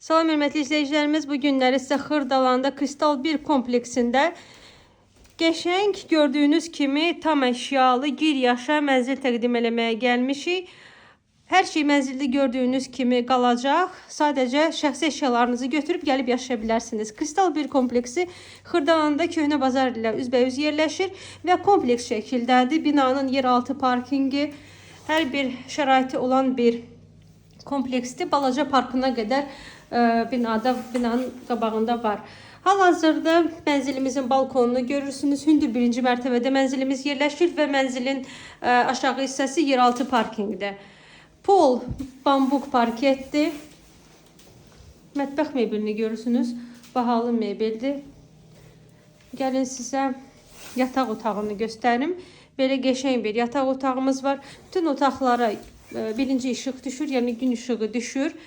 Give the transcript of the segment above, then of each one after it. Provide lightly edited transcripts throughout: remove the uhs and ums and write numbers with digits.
Salam hörmətli izləyicilərimiz, bu günləri sizə Xırdalanda Kristal 1 kompleksində qəşəng gördüyünüz kimi tam əşyalı gir yaşa mənzil təqdim eləməyə gəlmişik. Hər şey mənzildə gördüyünüz kimi qalacaq. Sadəcə şəxsi əşyalarınızı götürüb gəlib yaşaya bilərsiniz. Kristal 1 kompleksi Xırdalanda Köhnə Bazar ilə üzbəyüz yerləşir və kompleks şəkildədir. Binanın yeraltı parkingi, hər bir şəraiti olan bir kompleksdir. Balaca parkına qədər binanın qabağında var. Hal-hazırda mənzilimizin balkonunu görürsünüz. Hündür birinci mərtəbədə mənzilimiz yerləşir və mənzilin aşağı hissəsi yeraltı parkingdir. Pol bambuk parketdir. Mətbəx mebelini görürsünüz. Bahalı mebeldir. Gəlin sizə yataq otağını göstərim. Belə qəşəng bir yataq otağımız var. Bütün otaqlara birinci işıq düşür, yəni gün işığı düşür.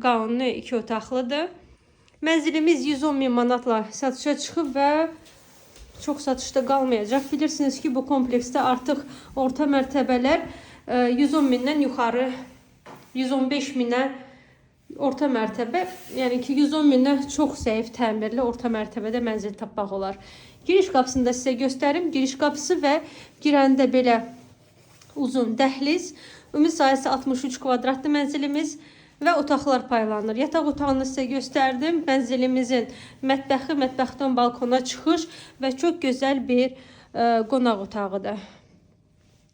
Qanuni 2 otaqlıdır. Mənzilimiz 110.000 manatla satışa çıxıb və çox satışda qalmayacaq. Bilirsiniz ki, bu kompleksdə artıq orta mərtəbələr 110.000-dən yuxarı, 115.000-ə orta mərtəbə, yəni ki 110.000-dən çox zəif təmirli orta mərtəbədə mənzil tapmaq olar. Giriş qapısını da sizə göstərim. Giriş qapısı və girəndə belə uzun dəhliz. Ümumi sahəsi 63 kvadratlı mənzilimiz və otaqlar paylanır. Yataq otağını sizə göstərdim. Mənzilimizin mətbəxi, mətbəxdən balkona çıxış və çox gözəl bir qonaq otağıdır.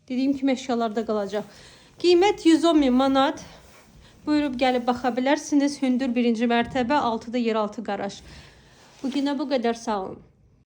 Dediyim kimi əşyalarda qalacaq. Qiymət 110.000 manat. Buyurub gəlib baxa bilərsiniz. Hündür birinci mərtəbə, 6'da yeraltı qaraj. Bugünə bu qədər, sağ olun.